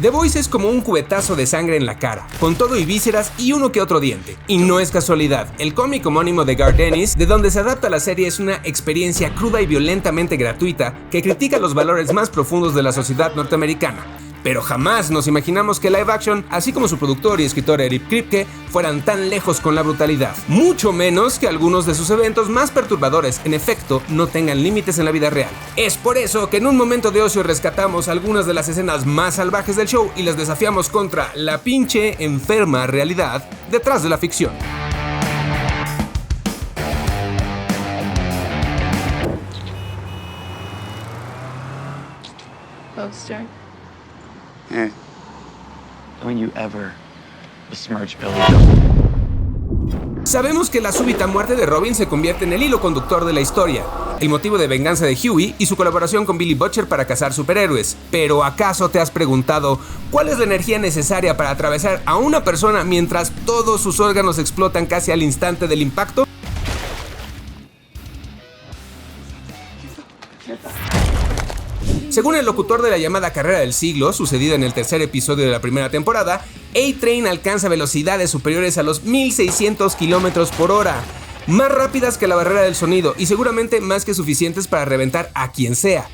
The Boys es como un cubetazo de sangre en la cara, con todo y vísceras y uno que otro diente. Y no es casualidad, el cómic homónimo de Garth Ennis, de donde se adapta la serie, es una experiencia cruda y violentamente gratuita que critica los valores más profundos de la sociedad norteamericana. Pero jamás nos imaginamos que live action, así como su productor y escritor Eric Kripke, fueran tan lejos con la brutalidad. Mucho menos que algunos de sus eventos más perturbadores, en efecto, no tengan límites en la vida real. Es por eso que en un momento de ocio rescatamos algunas de las escenas más salvajes del show y las desafiamos contra la pinche enferma realidad detrás de la ficción. Poster. Don't you ever besmirch Billy. Sabemos que la súbita muerte de Robin se convierte en el hilo conductor de la historia, el motivo de venganza de Huey y su colaboración con Billy Butcher para cazar superhéroes. Pero ¿acaso te has preguntado cuál es la energía necesaria para atravesar a una persona mientras todos sus órganos explotan casi al instante del impacto? Según el locutor de la llamada carrera del siglo, sucedida en el tercer episodio de la primera temporada, A-Train alcanza velocidades superiores a los 1600 km por hora, más rápidas que la barrera del sonido y seguramente más que suficientes para reventar a quien sea.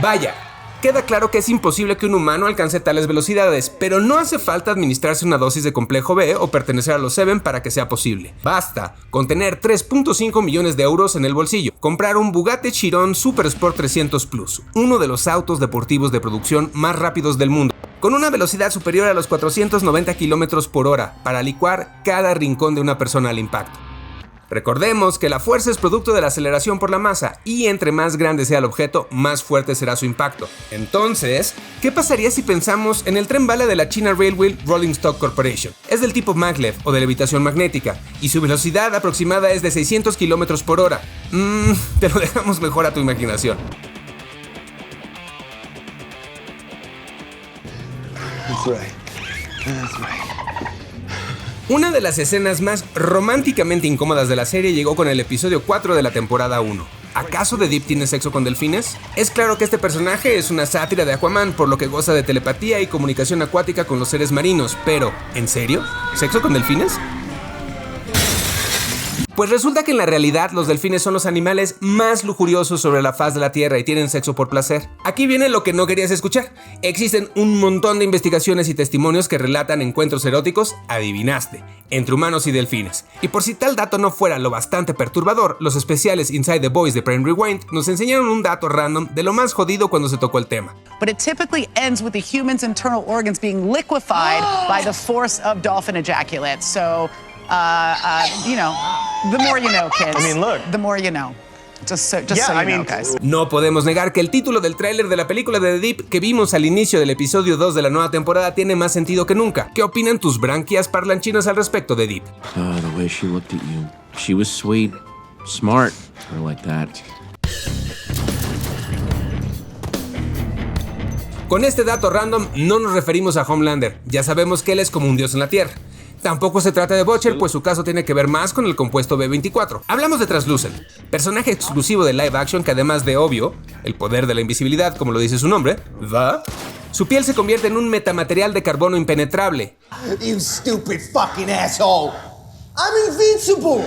Vaya, queda claro que es imposible que un humano alcance tales velocidades, pero no hace falta administrarse una dosis de complejo B o pertenecer a los Seven para que sea posible. Basta con tener 3.5 millones de euros en el bolsillo, comprar un Bugatti Chiron Super Sport 300 Plus, uno de los autos deportivos de producción más rápidos del mundo, con una velocidad superior a los 490 km por hora, para licuar cada rincón de una persona al impacto. Recordemos que la fuerza es producto de la aceleración por la masa y entre más grande sea el objeto, más fuerte será su impacto. Entonces, ¿qué pasaría si pensamos en el tren bala de la China Railway Rolling Stock Corporation? Es del tipo maglev o de levitación magnética y su velocidad aproximada es de 600 km por hora. Te lo dejamos mejor a tu imaginación. That's right. That's right. Una de las escenas más románticamente incómodas de la serie llegó con el episodio 4 de la temporada 1. ¿Acaso The Deep tiene sexo con delfines? Es claro que este personaje es una sátira de Aquaman, por lo que goza de telepatía y comunicación acuática con los seres marinos, pero ¿en serio? ¿Sexo con delfines? Pues resulta que en la realidad los delfines son los animales más lujuriosos sobre la faz de la Tierra y tienen sexo por placer. Aquí viene lo que no querías escuchar. Existen un montón de investigaciones y testimonios que relatan encuentros eróticos, adivinaste, entre humanos y delfines. Y por si tal dato no fuera lo bastante perturbador, los especiales Inside the Boys de Prime Rewind nos enseñaron un dato random de lo más jodido cuando se tocó el tema. But it typically ends with the human's internal organs being liquefied by the force of dolphin ejaculate. So you know, the more you know, kids. I mean, look. The more you know. Just so you know, guys. No podemos negar que el título del tráiler de la película de The Deep que vimos al inicio del episodio 2 de la nueva temporada tiene más sentido que nunca. ¿Qué opinan tus branquias parlanchinas al respecto de Deep? The way she looked at you. She was sweet, smart, her like that. Con este dato random no nos referimos a Homelander. Ya sabemos que él es como un dios en la Tierra. Tampoco se trata de Butcher, pues su caso tiene que ver más con el compuesto B24. Hablamos de Translucent, personaje exclusivo de live action que además de obvio, el poder de la invisibilidad, como lo dice su nombre, su piel se convierte en un metamaterial de carbono impenetrable. You stupid fucking asshole! I'm invincible!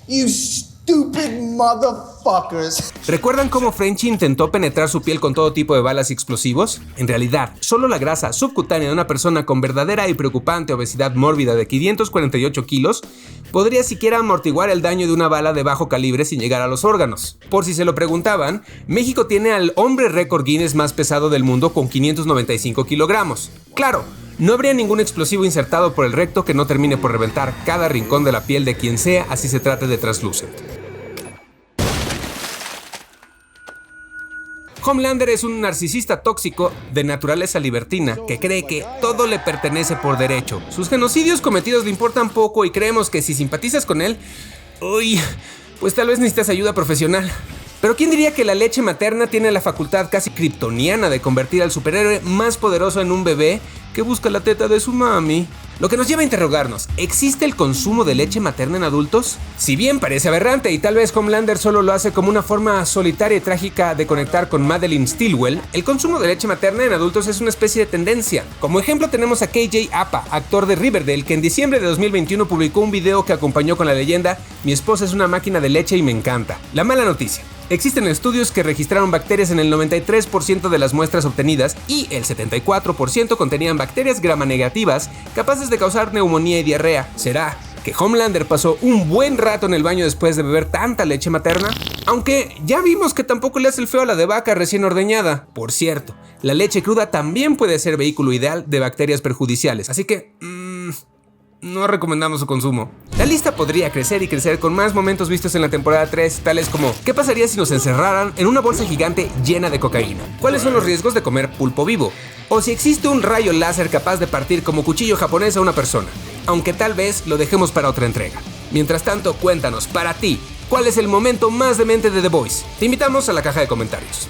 You stupid motherfuckers. ¿Recuerdan cómo Frenchie intentó penetrar su piel con todo tipo de balas y explosivos? En realidad, solo la grasa subcutánea de una persona con verdadera y preocupante obesidad mórbida de 548 kilos podría siquiera amortiguar el daño de una bala de bajo calibre sin llegar a los órganos. Por si se lo preguntaban, México tiene al hombre récord Guinness más pesado del mundo con 595 kilogramos. Claro, no habría ningún explosivo insertado por el recto que no termine por reventar cada rincón de la piel de quien sea, así se trate de Translucent. Homelander es un narcisista tóxico de naturaleza libertina que cree que todo le pertenece por derecho. Sus genocidios cometidos le importan poco y creemos que si simpatizas con él, pues tal vez necesitas ayuda profesional. Pero ¿quién diría que la leche materna tiene la facultad casi kryptoniana de convertir al superhéroe más poderoso en un bebé que busca la teta de su mami? Lo que nos lleva a interrogarnos, ¿existe el consumo de leche materna en adultos? Si bien parece aberrante y tal vez Homelander solo lo hace como una forma solitaria y trágica de conectar con Madeline Stillwell, el consumo de leche materna en adultos es una especie de tendencia. Como ejemplo tenemos a KJ Apa, actor de Riverdale, que en diciembre de 2021 publicó un video que acompañó con la leyenda "Mi esposa es una máquina de leche y me encanta". La mala noticia: existen estudios que registraron bacterias en el 93% de las muestras obtenidas y el 74% contenían bacterias gram-negativas capaces de causar neumonía y diarrea. ¿Será que Homelander pasó un buen rato en el baño después de beber tanta leche materna? Aunque ya vimos que tampoco le hace el feo a la de vaca recién ordeñada. Por cierto, la leche cruda también puede ser vehículo ideal de bacterias perjudiciales, así que no recomendamos su consumo. La lista podría crecer y crecer con más momentos vistos en la temporada 3, tales como: ¿qué pasaría si nos encerraran en una bolsa gigante llena de cocaína? ¿Cuáles son los riesgos de comer pulpo vivo? O si existe un rayo láser capaz de partir como cuchillo japonés a una persona. Aunque tal vez lo dejemos para otra entrega. Mientras tanto, cuéntanos, para ti, ¿cuál es el momento más demente de The Boys? Te invitamos a la caja de comentarios.